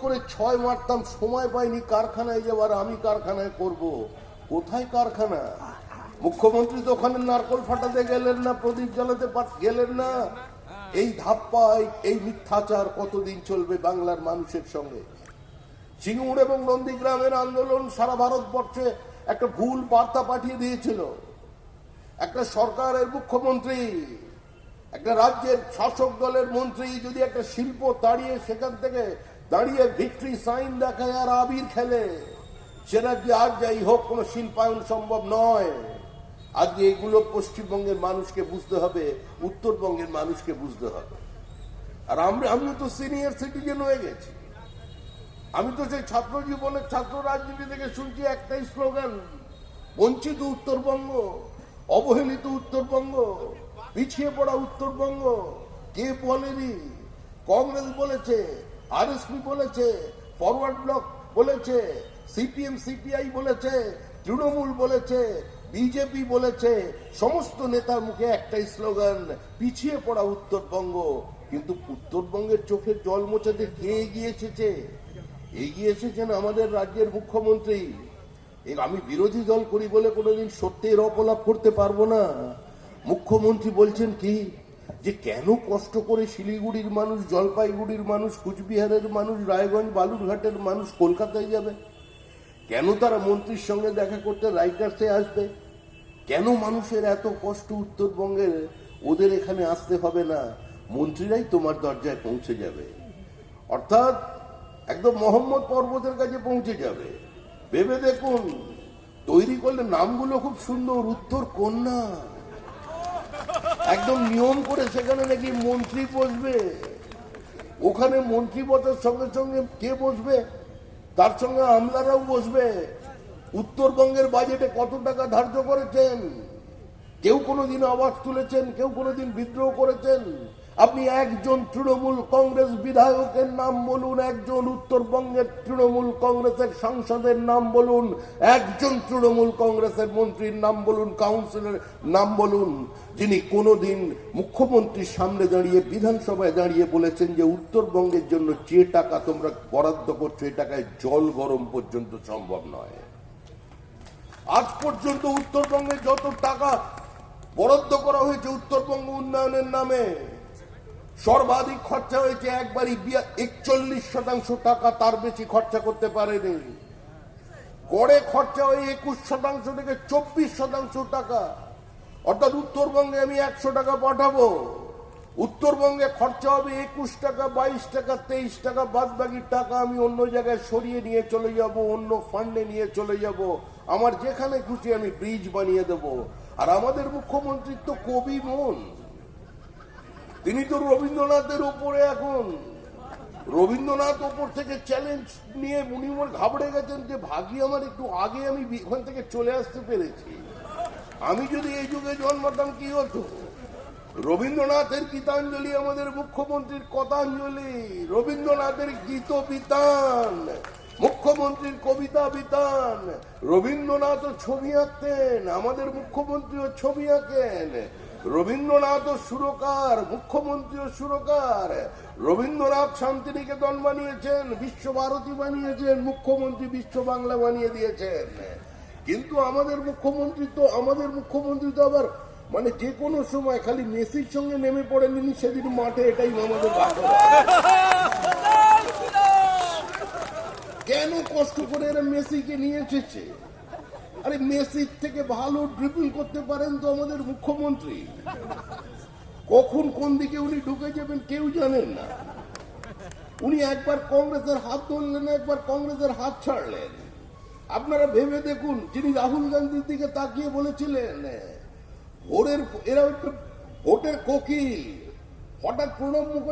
করে 6 মারতাম, সময় পাইনি কারখানায় যাবার, আমি কারখানায় করব। কোথায় কারখানা? মুখ্যমন্ত্রী তো ওখানে নারকল ফাটাতে গেলেন না, প্রদীপ জ্বালাতে গেলেন না। এই ধাপ্পা, এই মিথ্যাচার কতদিন চলবে বাংলার মানুষের সঙ্গে? সিঙ্গুর এবং নন্দীগ্রামের আন্দোলন সারা ভারতবর্ষে একটা ভুল বার্তা পাঠিয়ে দিয়েছিল। একটা সরকারের মুখ্যমন্ত্রী, একটা রাজ্যের শাসক দলের মন্ত্রী যদি একটা শিল্প তাড়িয়ে সেখান থেকে দাঁড়িয়ে ভিক্টরি সাইন দেখায় আর আবির খেলে, সেটা কি আর যাই হোক কোনো শিল্পায়ন সম্ভব নয়। আজকে এগুলো পশ্চিমবঙ্গের মানুষকে বুঝতে হবে, উত্তরবঙ্গের মানুষকে বুঝতে হবে। আর আমিও তো সিনিয়র সিটিজেন হয়ে গেছি। আমি তো সেই ছাত্র জীবনের ছাত্র রাজনীতি থেকে শুনছি একটাই স্লোগান, বঞ্চিত উত্তরবঙ্গ, অবহেলিত উত্তরবঙ্গ, পিছিয়ে পড়া উত্তরবঙ্গ। কে বলেনি? কংগ্রেস বলেছে, আরএসপি বলেছে, ফরওয়ার্ড ব্লক বলেছে, সিপিএম সিপিআই বলেছে, তৃণমূল বলেছে, বিজেপি বলেছে। সমস্ত নেতার মুখে একটাই স্লোগান, পিছিয়ে পড়া উত্তরবঙ্গ। কিন্তু উত্তরবঙ্গের চোখের জল মোছাতে কে এগিয়ে এসেছে? এগিয়ে এসেছেন আমাদের রাজ্যের মুখ্যমন্ত্রী। আমি বিরোধী দল করি বলে কোনোদিন সত্যের অপলাপ করতে পারবো না। মুখ্যমন্ত্রী বলছেন কি, যে কেন কষ্ট করে শিলিগুড়ির মানুষ, জলপাইগুড়ির মানুষ, কুচবিহারের মানুষ, রায়গঞ্জ বালুরঘাটের মানুষ কলকাতায় যাবে? কেন তারা মন্ত্রীর সঙ্গে দেখা করতে রাইটার্সে আসবে? কেন মানুষের এত কষ্ট উত্তরবঙ্গের? ওদের এখানে আসতে হবে না, মন্ত্রীরাই তোমার দরজায় পৌঁছে যাবে। অর্থাৎ একদম মোহাম্মদ পর্বতের কাছে পৌঁছে যাবে। ভেবে দেখুন, তৈরি করলে নামগুলো খুব সুন্দর, উত্তর কন্যা, একদম নিয়ম করে সেখানে নাকি মন্ত্রী বসবে। ওখানে মন্ত্রী বসার সঙ্গে সঙ্গে কে বসবে? তার সঙ্গে আমলারাও বসবে। উত্তরবঙ্গের বাজেটে কত টাকা ধার্য করেছেন? কেউ কোনোদিন আওয়াজ তুলেছেন? কেউ কোনোদিন বিদ্রোহ করেছেন? আপনি একজন তৃণমূল কংগ্রেস বিধায়কের নাম বলুন, একজন উত্তরবঙ্গের তৃণমূল কংগ্রেসের সাংসদের নাম বলুন, একজন তৃণমূল কংগ্রেসের মন্ত্রীর নাম বলুন, কাউন্সিলরের নাম বলুন, যিনি কোনোদিন মুখ্যমন্ত্রীর সামনে দাঁড়িয়ে, বিধানসভায় দাঁড়িয়ে বলেছেন যে উত্তরবঙ্গের জন্য যে টাকা তোমরা বরাদ্দ করছো, এই টাকায় জল গরম পর্যন্ত সম্ভব নয়। আজ পর্যন্ত উত্তরবঙ্গে যত টাকা বরাদ্দ করা হয়েছে উত্তরবঙ্গ উন্নয়নের নামে, সর্বাধিক খরচা হয়েছে একবারই 41% টাকা, তার বেশি খরচা করতে পারেনি। গড়ে খরচা হয়ে 21% থেকে 24% টাকা। অর্থাৎ উত্তরবঙ্গে আমি 100 টাকা পাঠাবো, উত্তরবঙ্গে খরচা হবে 21 টাকা, 22 টাকা, 23 টাকা। বাদ বাকি টাকা আমি অন্য জায়গায় সরিয়ে নিয়ে চলে যাব, অন্য ফান্ডে নিয়ে চলে যাব। আমার যেখানে খুশি আমি ব্রিজ বানিয়ে দেব। আর আমাদের মুখ্যমন্ত্রী তো কবি মন, তিনি তো রবীন্দ্রনাথের উপরে, এখন রবীন্দ্রনাথ ওপর থেকে চ্যালেঞ্জ নিয়ে মুনিমর ঘাবড়ে গেছেন যে ভাগি আমার একটু আগে আমি ওখান থেকে চলে আসতে পেরেছি। আমি যদি এই যুগে জন্মাতাম কি হতো? রবীন্দ্রনাথের গীতাঞ্জলি আমাদের মুখ্যমন্ত্রীর কথাঞ্জলি, রবীন্দ্রনাথের গীত বিতান, মুখ্যমন্ত্রীর কবিতা বিতান। রবীন্দ্রনাথও ছবি আঁকতেন, আমাদের মুখ্যমন্ত্রীও ছবি আঁকেন। রবীন্দ্রনাথও সুরকার, মুখ্যমন্ত্রীও সুরকার। রবীন্দ্রনাথ শান্তিনিকেতন বানিয়েছেন, বিশ্বভারতী বানিয়েছেন, মুখ্যমন্ত্রী বিশ্ব বাংলা বানিয়ে দিয়েছেন। কিন্তু আমাদের মুখ্যমন্ত্রী তো আবার মানে যে কোনো সময় খালি মেসির সঙ্গে নেমে পড়েনি সেদিন মাঠে, এটাই আমাদের বাস্তবতা। কেন কষ্ট করে এরা মেসিকে নিয়ে এসেছে? আরে মেসির থেকে ভালো ড্রিবল করতে পারেন তো আমাদের মুখ্যমন্ত্রী। কখন কোন দিকে উনি ঢুকে যাবেন কেউ জানেন না। উনি একবার কংগ্রেসের হাত ধরলেন, একবার কংগ্রেসের হাত ছাড়লেন। আপনারা ভেবে দেখুন, যিনি রাহুল গান্ধীর দিকে তাকিয়ে বলেছিলেন এরা ভোটের কোকিল, হঠাৎ প্রণব মুখার্জি